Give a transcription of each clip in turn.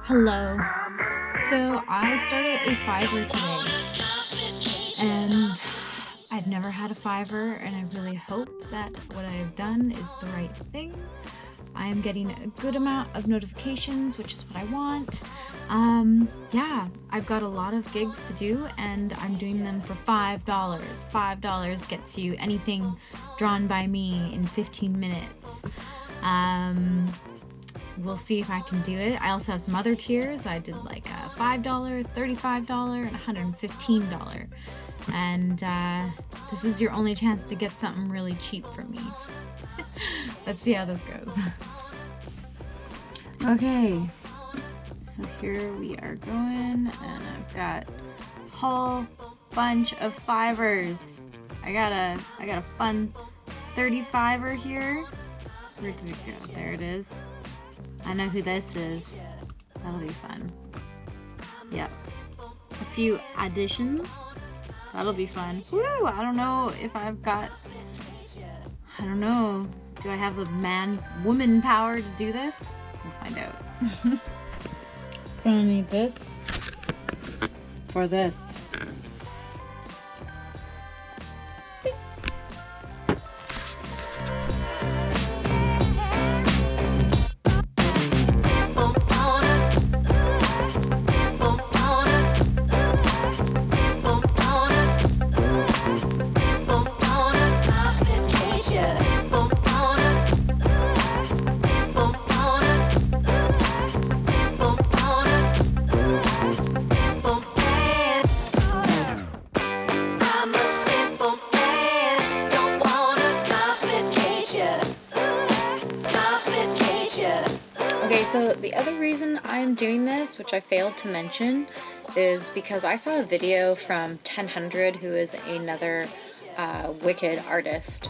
Hello. So I started a FIVERR today, and I've never had a FIVERR, and I really hope that what I've done is the right thing. I am getting a good amount of notifications, which is what I want. Yeah, I've got a lot of gigs to do, and I'm doing them for $5. $5 gets you anything drawn by me in 15 minutes. We'll see if I can do it. I also have some other tiers. I did like a $5, $35, and $115. And this is your only chance to get something really cheap from me. Let's see how this goes. Okay, so here we are going, and I've got a whole bunch of FIVERRs. I got a fun 35er here. Where did it go? There it is. I know who this is. That'll be fun. Yep. A few additions. That'll be fun. Woo! I don't know if I've got... I don't know. Do I have the man-woman power to do this? We'll find out. Gonna need this for this. Okay, so the other reason I'm doing this, which I failed to mention, is because I saw a video from 1000, who is another wicked artist,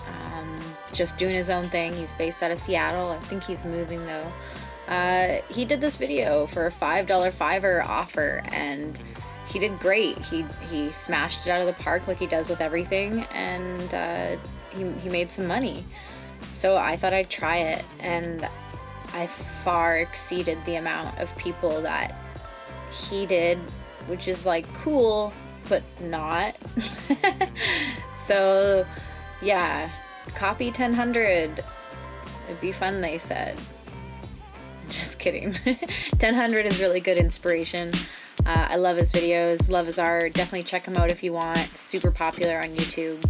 just doing his own thing. He's based out of Seattle. I think he's moving though. He did this video for a $5 FIVERR offer, and he did great. He smashed it out of the park like he does with everything, and he made some money. So I thought I'd try it, and I far exceeded the amount of people that he did, which is like cool, but not. So yeah, copy 1000. It'd be fun, they said. Just kidding. 1000 is really good inspiration. I love his videos, love his art. Definitely check him out if you want. Super popular on YouTube.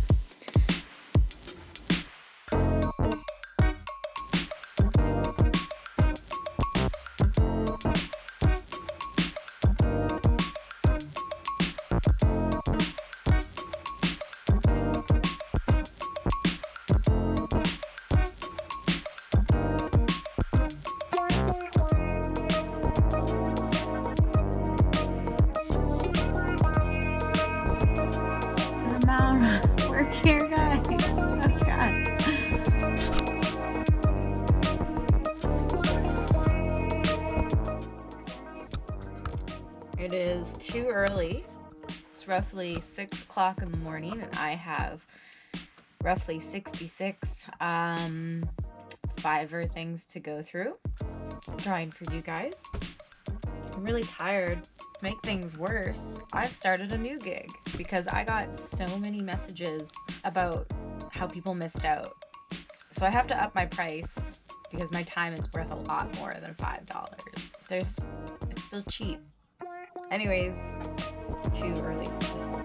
Work here, guys. Oh god. It is too early. It's roughly 6 o'clock in the morning, and I have roughly 66 FIVERR things to go through. Trying for you guys. I'm really tired. To make things worse, I've started a new gig because I got so many messages about how people missed out. So I have to up my price because my time is worth a lot more than $5. It's still cheap. Anyways, it's too early for this.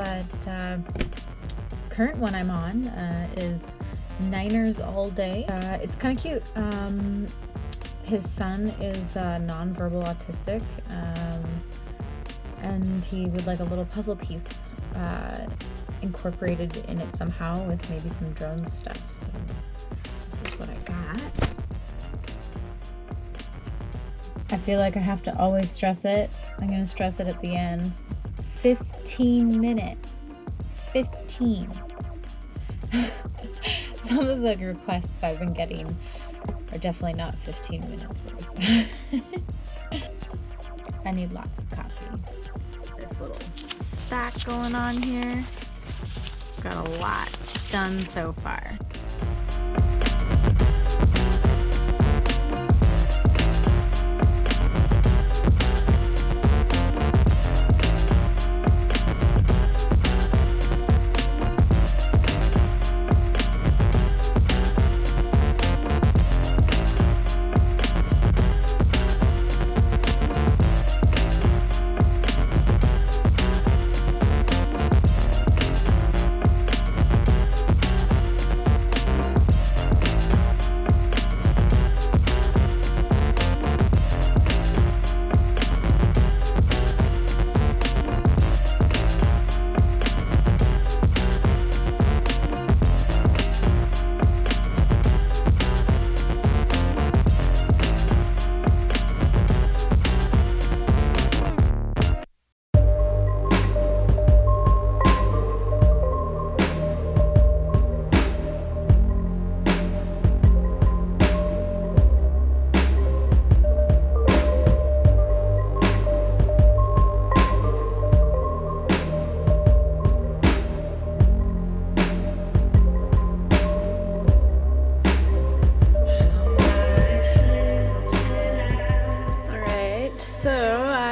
but current one I'm on is Niners All Day. It's kind of cute. His son is non-verbal autistic, and he would like a little puzzle piece incorporated in it somehow with maybe some drone stuff. So this is what I got. I feel like I have to always stress it. I'm gonna stress it at the end. 15 minutes. 15. Some of the requests I've been getting are definitely not 15 minutes worth. I need lots of coffee. This little stack going on here. Got a lot done so far.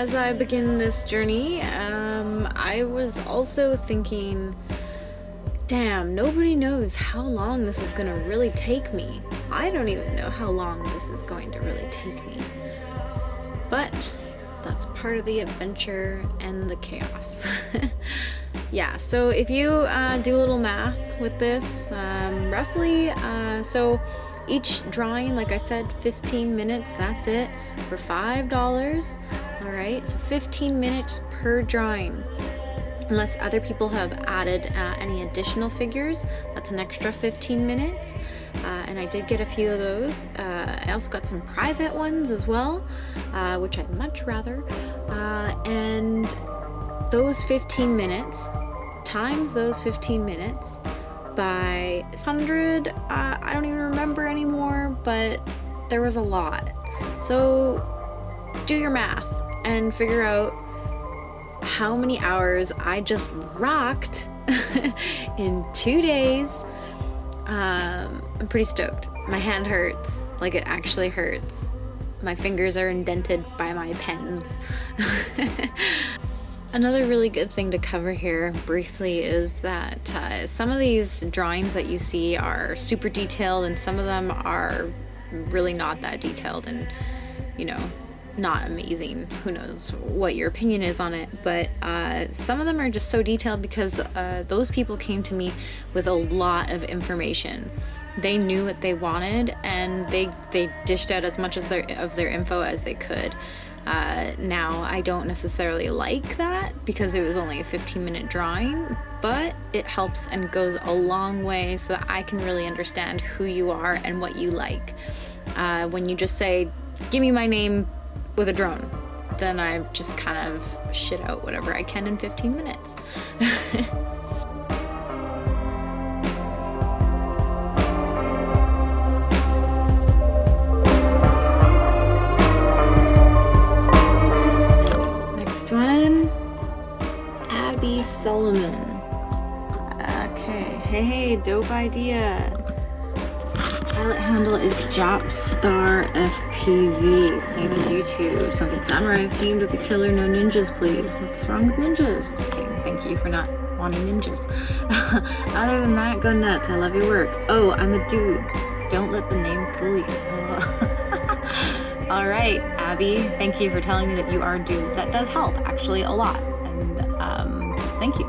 As I begin this journey, I was also thinking, damn, nobody knows how long this is gonna really take me. I don't even know how long this is going to really take me. But that's part of the adventure and the chaos. Yeah, so if you do a little math with this, roughly, so each drawing, like I said, 15 minutes, that's it, for $5. All right, so 15 minutes per drawing. Unless other people have added any additional figures, that's an extra 15 minutes. And I did get a few of those. I also got some private ones as well, which I'd much rather. And those 15 minutes, times those 15 minutes by 100, I don't even remember anymore, but there was a lot. So do your math and figure out how many hours I just rocked in 2 days. I'm pretty stoked. My hand hurts, like it actually hurts. My fingers are indented by my pens. Another really good thing to cover here briefly is that some of these drawings that you see are super detailed and some of them are really not that detailed and, you know, not amazing. Who knows what your opinion is on it, but some of them are just so detailed because those people came to me with a lot of information. They knew what they wanted and they dished out as much as of their info as they could. Now I don't necessarily like that because it was only a 15-minute drawing, but it helps and goes a long way so that I can really understand who you are and what you like. When you just say, give me my name with a drone, then I just kind of shit out whatever I can in 15 minutes. Next one, Abby Solomon. Okay, hey, dope idea. Pilot handle is Jopstar FPV, same as YouTube. Something samurai themed with a killer, no ninjas please. What's wrong with ninjas? Just kidding, thank you for not wanting ninjas. Other than that, go nuts, I love your work. Oh, I'm a dude. Don't let the name fool you. All right, Abby, thank you for telling me that you are a dude. That does help, actually, a lot. And thank you.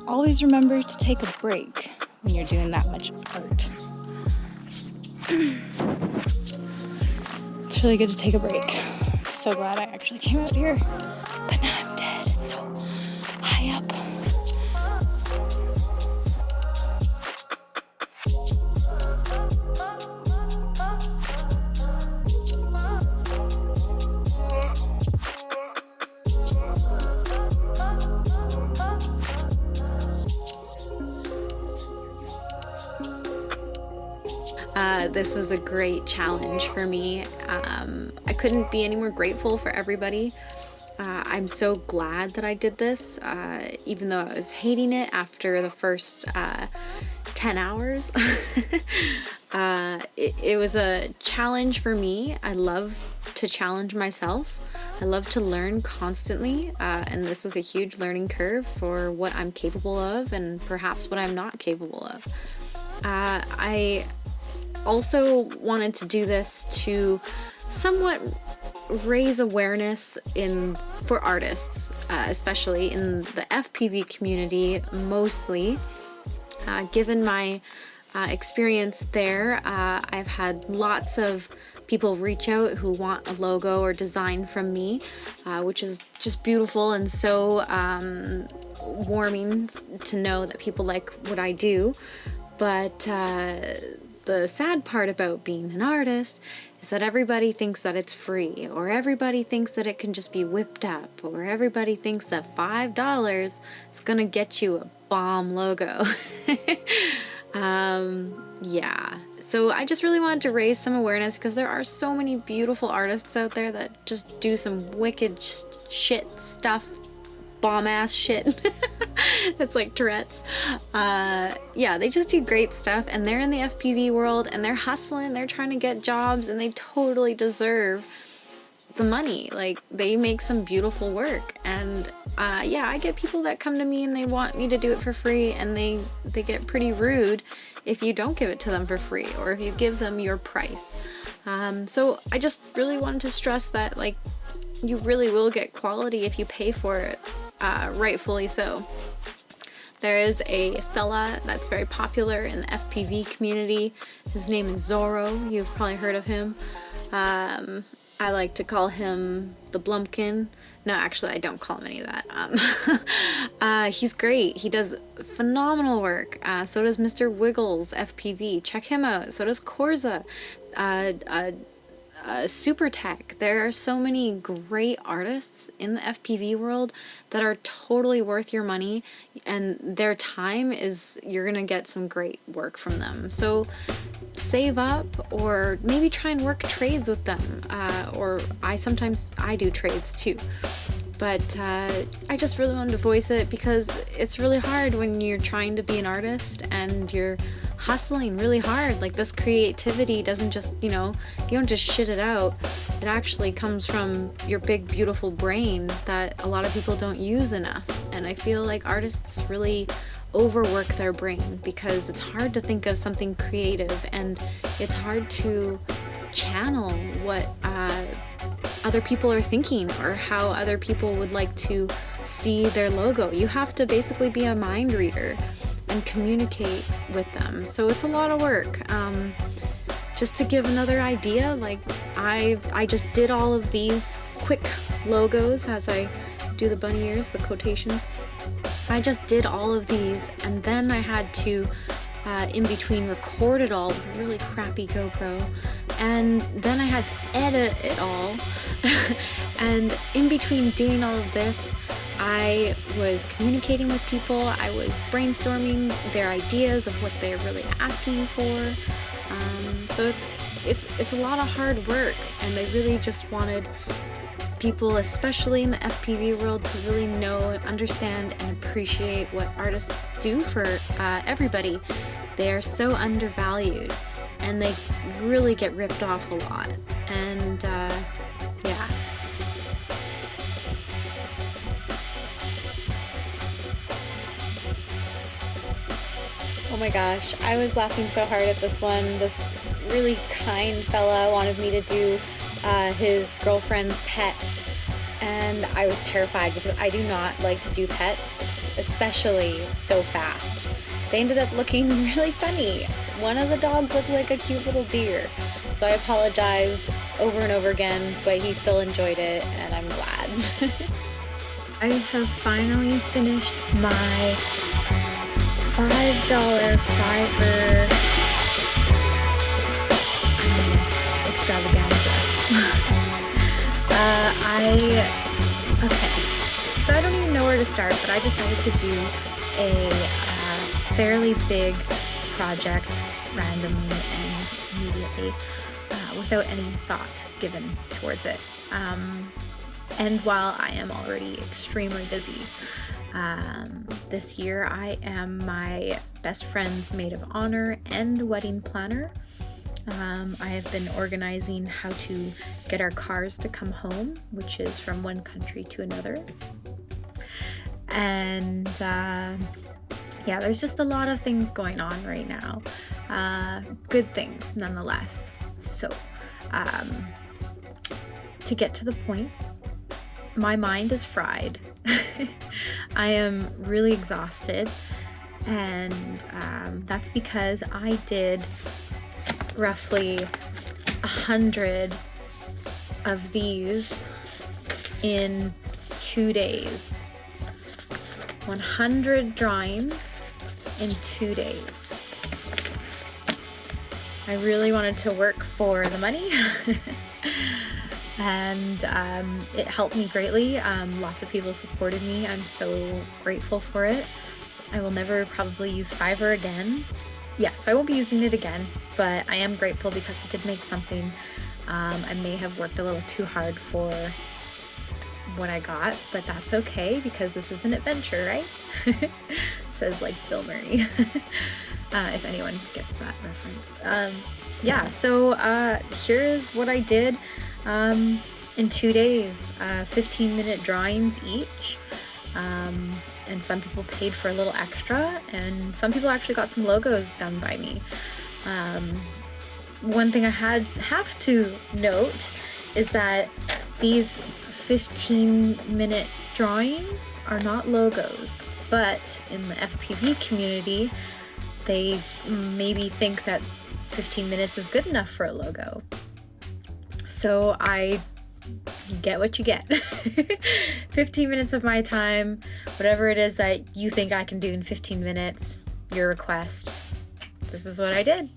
Always remember to take a break when you're doing that much art. It's really good to take a break. So glad I actually came out here, but now I'm dead. It's so high up. This was a great challenge for me. I couldn't be any more grateful for everybody. I'm so glad that I did this, even though I was hating it after the first 10 hours. It was a challenge for me. I love to challenge myself. I love to learn constantly, and this was a huge learning curve for what I'm capable of and perhaps what I'm not capable of. I also wanted to do this to somewhat raise awareness for artists, especially in the FPV community mostly. Given my experience there, I've had lots of people reach out who want a logo or design from me, which is just beautiful and so warming to know that people like what I do. But the sad part about being an artist is that everybody thinks that it's free, or everybody thinks that it can just be whipped up, or everybody thinks that $5 is gonna get you a bomb logo. Yeah, so I just really wanted to raise some awareness because there are so many beautiful artists out there that just do some wicked shit stuff, bomb ass shit. It's like Tourette's. Yeah, they just do great stuff, and they're in the FPV world and they're hustling, they're trying to get jobs, and they totally deserve the money. Like, they make some beautiful work, and yeah, I get people that come to me and they want me to do it for free, and they get pretty rude if you don't give it to them for free or if you give them your price. So I just really wanted to stress that, like, you really will get quality if you pay for it, rightfully so. There is a fella that's very popular in the FPV community. His name is Zorro. You've probably heard of him. I like to call him the Blumpkin. No, actually, I don't call him any of that. He's great. He does phenomenal work. So does Mr. Wiggles FPV. Check him out. So does Corza. Super Tech. There are so many great artists in the FPV world that are totally worth your money, and their time is, you're gonna get some great work from them. So save up, or maybe try and work trades with them, or sometimes I do trades too. But I just really wanted to voice it because it's really hard when you're trying to be an artist and you're hustling really hard. Like, this creativity doesn't just, you don't just shit it out. It actually comes from your big, beautiful brain that a lot of people don't use enough. And I feel like artists really overwork their brain because it's hard to think of something creative, and it's hard to channel what other people are thinking or how other people would like to see their logo. You have to basically be a mind reader and communicate with them. So it's a lot of work. Just to give another idea, like, I just did all of these quick logos as I do the bunny ears, the quotations. I just did all of these, and then I had to in between record it all with a really crappy GoPro, and then I had to edit it all. And in between doing all of this, I was communicating with people, I was brainstorming their ideas of what they're really asking for. So it's a lot of hard work, and they really just wanted people, especially in the FPV world, to really know, understand, and appreciate what artists do for everybody. They are so undervalued, and they really get ripped off a lot. And yeah. Oh my gosh, I was laughing so hard at this one. This really kind fella wanted me to do his girlfriend's pets, and I was terrified because I do not like to do pets, especially so fast. They ended up looking really funny. One of the dogs looked like a cute little deer, so I apologized over and over again, but he still enjoyed it, and I'm glad. I have finally finished my $5 FIVERR extravaganza. Okay, so I don't even know where to start, but I decided to do a fairly big project randomly and immediately without any thought given towards it. And while I am already extremely busy, this year I am my best friend's maid of honor and wedding planner. I have been organizing how to get our cars to come home, which is from one country to another. And yeah, there's just a lot of things going on right now. Good things nonetheless. So to get to the point, my mind is fried. I am really exhausted, and that's because I did roughly 100 of these in 2 days. 100 drawings in 2 days. I really wanted to work for the money. And it helped me greatly. Lots of people supported me. I'm so grateful for it. I will never probably use FIVERR again. Yeah, so I won't be using it again, but I am grateful because I did make something. I may have worked a little too hard for what I got, but that's okay because this is an adventure, right? Says like Bill Murray. If anyone gets that reference. Yeah, so here is what I did in 2 days. 15-minute drawings each. And some people paid for a little extra, and some people actually got some logos done by me. One thing I have to note is that these 15-minute drawings are not logos, but in the FPV community, they maybe think that 15 minutes is good enough for a logo. So you get what you get. 15 minutes of my time, whatever it is that you think I can do in 15 minutes, your request. This is what I did.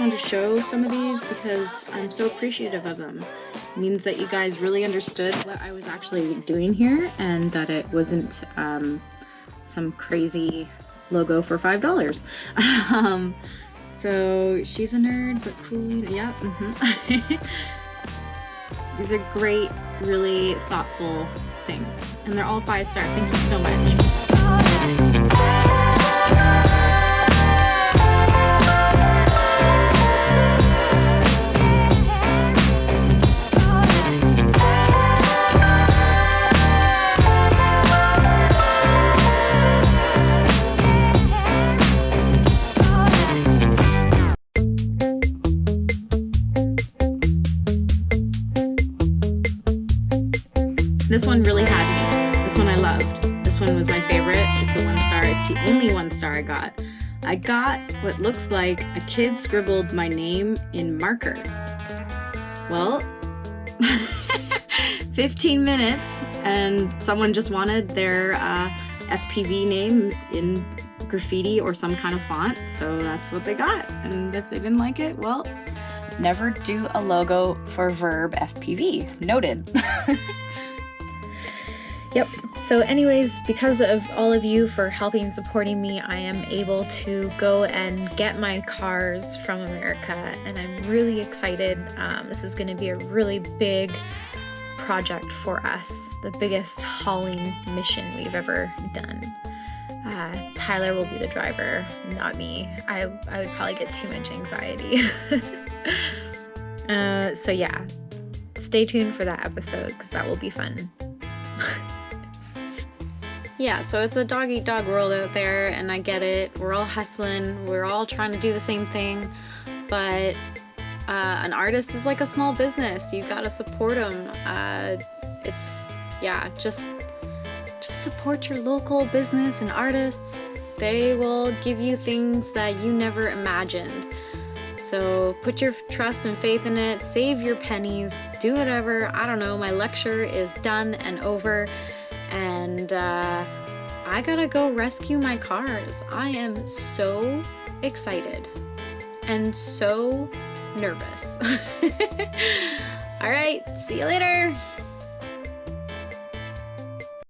wanted to show some of these because I'm so appreciative of them. It means that you guys really understood what I was actually doing here and that it wasn't some crazy logo for $5. So she's a nerd, but cool. Yeah. These are great, really thoughtful things, and they're all 5-star. Thank you so much. This one really had me. This one I loved. This one was my favorite. It's a 1-star. It's the only 1-star I got. I got what looks like a kid scribbled my name in marker. Well, 15 minutes and someone just wanted their FPV name in graffiti or some kind of font, so that's what they got. And if they didn't like it, well, never do a logo for Verb FPV. Noted. Yep, so anyways, because of all of you for helping supporting me, I am able to go and get my cars from America, and I'm really excited. This is going to be a really big project for us, the biggest hauling mission we've ever done. Tyler will be the driver, not me. I would probably get too much anxiety. So yeah, stay tuned for that episode because that will be fun. Yeah, so it's a dog-eat-dog world out there, and I get it. We're all hustling. We're all trying to do the same thing, but an artist is like a small business. You've got to support them. Just support your local business and artists. They will give you things that you never imagined. So put your trust and faith in it. Save your pennies. Do whatever. I don't know. My lecture is done and over. And I gotta go rescue my cars. I am so excited and so nervous. All right, see you later.